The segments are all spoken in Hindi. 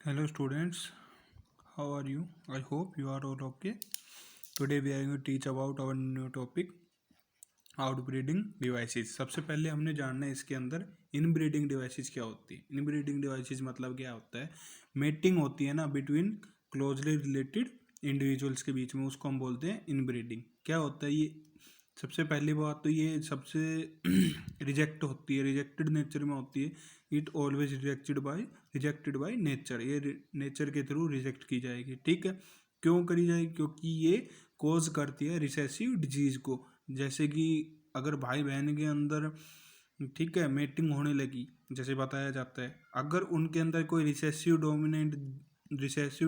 Hello students, how are you? I hope you are all okay. Today we are going to teach about our new topic outbreeding devices. सबसे पहले हमने जानना है इसके अंदर इनब्रीडिंग डिवाइसेस क्या होती है। इनब्रीडिंग डिवाइसेस मतलब क्या होता है, मेटिंग होती है ना बिटवीन क्लोजली रिलेटेड इंडिविजुअल्स के बीच में, उसको हम बोलते हैं इनब्रीडिंग। क्या होता है ये? सबसे पहली बात तो ये सबसे रिजेक्ट होती है, रिजेक्टेड नेचर में होती है। It always rejected by nature, ये नेचर के थ्रू रिजेक्ट की जाएगी। ठीक है, क्यों करी जाएगी? क्योंकि ये कोज करती है रिसेसिव डिजीज को। जैसे कि अगर भाई बहन के अंदर, ठीक है, मेटिंग होने लगी, जैसे बताया जाता है, अगर उनके अंदर कोई रिसेसिव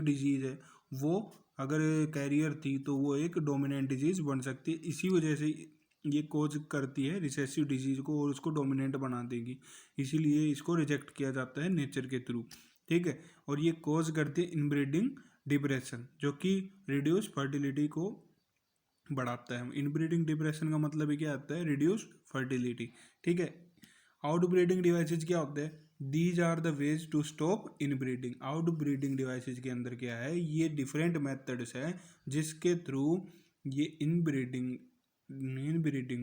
डिजीज है, वो अगर कैरियर थी तो वो एक डोमिनेंट डिजीज बन सकती है। इसी वजह से ये कोज करती है रिसेसिव डिजीज को और उसको डोमिनेंट बना देगी, इसीलिए इसको रिजेक्ट किया जाता है नेचर के थ्रू। ठीक है, और ये कोज करती है इनब्रीडिंग डिप्रेशन, जो कि रिड्यूस फर्टिलिटी को बढ़ाता है। इनब्रीडिंग डिप्रेशन का मतलब ही क्या आता है? Reduce fertility. ठीक है, आउटब्रीडिंग डिवाइसेज क्या होते हैं? These are the ways to stop inbreeding. Outbreeding devices के अंदर क्या है, ये डिफरेंट मेथड्स हैं जिसके थ्रू ये इनब्रीडिंग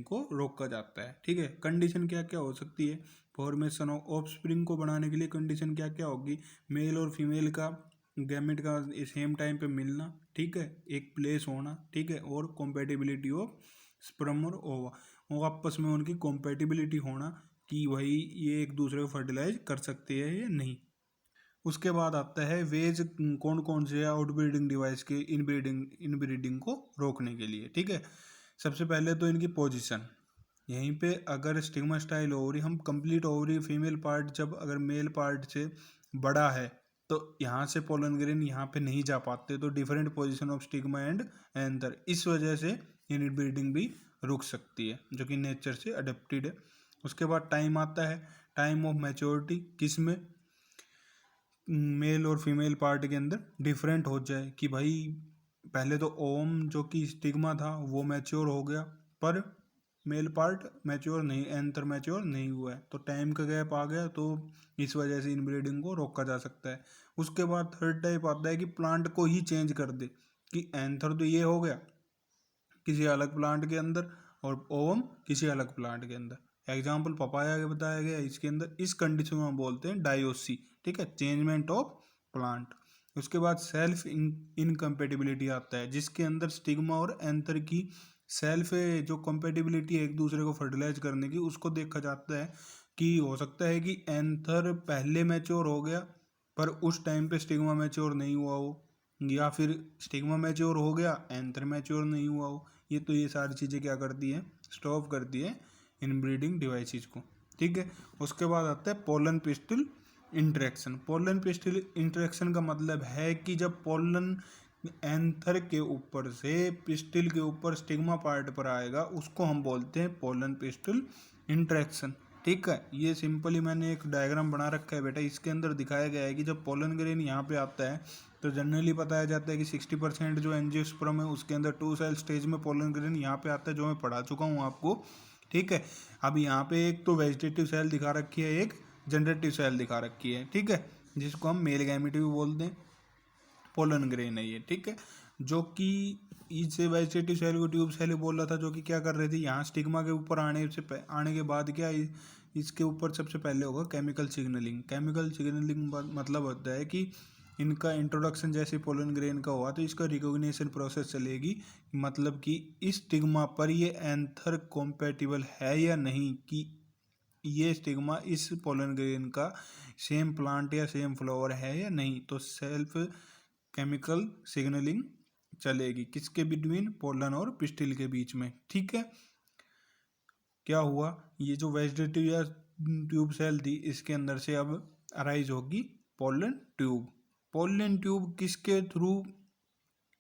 को रोका जाता है। ठीक है, कंडीशन क्या क्या हो सकती है? फॉर्मेशन ऑफ ऑफस्प्रिंग को बढ़ाने के लिए कंडीशन क्या क्या होगी? मेल और फीमेल का गैमेट का सेम टाइम पे मिलना, ठीक है, एक प्लेस होना, ठीक है, और कॉम्पेटिबिलिटी ऑफ स्पर्म और ओवा, वो आपस में उनकी कॉम्पेटिबिलिटी होना कि भाई ये एक दूसरे को फर्टिलाइज कर सकते हैं या नहीं। उसके बाद आता है वेज, कौन कौन से आउटब्रीडिंग डिवाइस के इनब्रीडिंग को रोकने के लिए। ठीक है, सबसे पहले तो इनकी पोजीशन। यहीं पे अगर स्टिग्मा स्टाइल ओवरी, हम कंप्लीट ओवरी फीमेल पार्ट जब अगर मेल पार्ट से बड़ा है तो यहाँ से पोलन ग्रेन यहाँ पे नहीं जा पाते, तो different position of stigma and anther, इस वजह से इनब्रीडिंग भी रुक सकती है, जो कि नेचर से अडेप्टेड है। उसके बाद टाइम आता है, टाइम ऑफ मैच्योरिटी, किस में मेल और फीमेल पार्ट के अंदर डिफरेंट हो जाए कि भाई पहले तो ओम जो कि स्टिग्मा था वो मैच्योर हो गया, पर मेल पार्ट मैच्योर नहीं, एंथर मैच्योर नहीं हुआ है, तो टाइम का गैप आ गया, तो इस वजह से इनब्रीडिंग को रोका जा सकता है। उसके बाद थर्ड टाइप आता है कि प्लांट को ही चेंज कर दे, कि एंथर तो ये हो गया किसी अलग प्लांट के अंदर और ओवम किसी अलग प्लांट के अंदर। एग्जाम्पल पपाया के बताया गया इसके अंदर, इस कंडीशन में हम बोलते हैं डायोसी। ठीक है, चेंजमेंट ऑफ प्लांट। उसके बाद सेल्फ इनकम्पेटिबिलिटी आता है, जिसके अंदर स्टिग्मा और एंथर की सेल्फ जो कंपेटिबिलिटी है एक दूसरे को फर्टिलाइज करने की, उसको देखा जाता है कि हो सकता है कि एंथर पहले मैच्योर हो गया पर उस टाइम पे स्टिग्मा मैच्योर नहीं हुआ हो, या फिर स्टिग्मा मैच्योर हो गया एंथर मैच्योर नहीं हुआ हो। ये सारी चीज़ें क्या करती है? स्टॉप करती है इनब्रीडिंग डिवाइसेस को। ठीक है, उसके बाद आता है pollen pistol interaction. Pollen pistol interaction का मतलब है कि जब पोलन एंथर के ऊपर से पिस्टिल के ऊपर स्टिग्मा पार्ट पर आएगा, उसको हम बोलते हैं पोलन पिस्टल इंटरेक्शन। ठीक है, ये सिंपली मैंने एक डायग्राम बना रखा है बेटा, इसके अंदर दिखाया गया है कि जब पोलन ग्रेन यहाँ पे आता है तो जनरली बताया जाता है कि 60% जो एंजियोस्पर्म है उसके अंदर 2 सेल स्टेज में पोलन ग्रेन यहाँ पे आता है, जो मैं पढ़ा चुका हूँ आपको। ठीक है, अब यहाँ पे एक तो वेजिटेटिव सेल दिखा रखी है, एक जनरेटिव सेल दिखा रखी है। ठीक है, जिसको हम मेल गैमेट भी बोलते हैं, पोलन ग्रेन है ये। ठीक है, जो कि इसे वेजिटेटिव सेल को ट्यूब सेल बोल रहा था, जो कि क्या कर रहे थे, यहाँ स्टिग्मा के ऊपर आने के बाद क्या इसके ऊपर सबसे पहले होगा केमिकल सिग्नलिंग। केमिकल सिग्नलिंग मतलब होता है कि इनका इंट्रोडक्शन जैसे पोलन ग्रेन का हुआ तो इसका रिकॉग्निशन प्रोसेस चलेगी, मतलब कि इस स्टिग्मा पर ये एंथर कॉम्पेटिबल है या नहीं, कि ये स्टिग्मा इस पोलन ग्रेन का सेम प्लांट या सेम फ्लावर है या नहीं। तो सेल्फ केमिकल सिग्नलिंग चलेगी किसके बिटवीन? पोलन और पिस्टिल के बीच में। ठीक है, क्या हुआ, ये जो वेजिटेटिव या ट्यूब सेल थी इसके अंदर से अब अराइज होगी पोलन ट्यूब। पोलन ट्यूब किसके थ्रू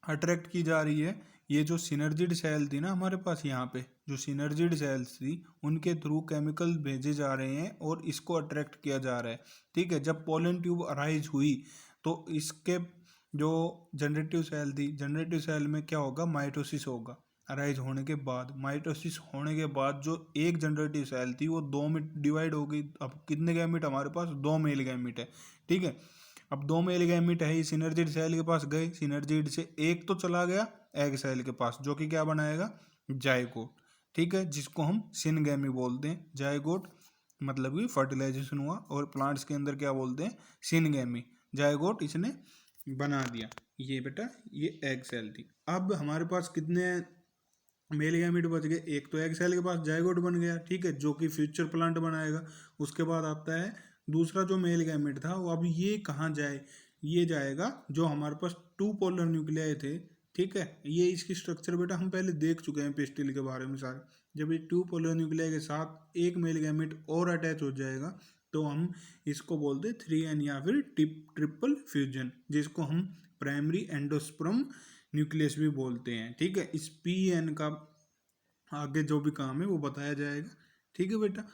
अट्रैक्ट की जा रही है? ये जो सिनर्जिड सेल थी ना हमारे पास, यहाँ पे जो सिनर्जिड सेल्स थी उनके थ्रू केमिकल भेजे जा रहे हैं और इसको अट्रैक्ट किया जा रहा है। ठीक है, जब पोलन ट्यूब अराइज हुई तो इसके जो जनरेटिव सेल थी, जनरेटिव सेल में क्या होगा? माइटोसिस होगा। अराइज होने के बाद, माइटोसिस होने के बाद जो एक जनरेटिव सेल थी वो 2 में डिवाइड हो गई। अब कितने गैमेट हमारे पास? 2 मेल गैमेट है। ठीक है, अब 2 मेल गैमेट है, सिनर्जिड सेल के पास गए, सिनर्जिड से एक तो चला गया एग सेल के पास, जो कि क्या बनाएगा, जायगोट, ठीक है, जिसको हम सिनगैमी बोलते हैं। जायगोट मतलब कि फर्टिलाइजेशन हुआ, और प्लांट्स के अंदर क्या बोलते हैं, सिनगैमी, जायगोट इसने बना दिया। ये बेटा ये एग सेल थी। अब हमारे पास कितने मेल गैमेट बच गए, एक तो एग सेल के पास जायगोट बन गया, ठीक है, जो कि फ्यूचर प्लांट बनाएगा। उसके बाद आता है दूसरा जो मेल गैमेट था, वो अब ये कहाँ जाए, ये जाएगा जो हमारे पास टू पोलर न्यूक्लियाई थे, ठीक है, ये इसकी स्ट्रक्चर बेटा हम पहले देख चुके हैं पिस्टिल के बारे में सारे। जब ये टू पोलर न्यूक्लियाई के साथ एक मेल गैमेट और अटैच हो जाएगा तो हम इसको बोलते हैं 3N या फिर ट्रिपल फ्यूजन, जिसको हम प्राइमरी एंडोस्पर्म न्यूक्लियस भी बोलते हैं, ठीक है। इस PN का आगे जो भी काम है वो बताया जाएगा, ठीक है बेटा।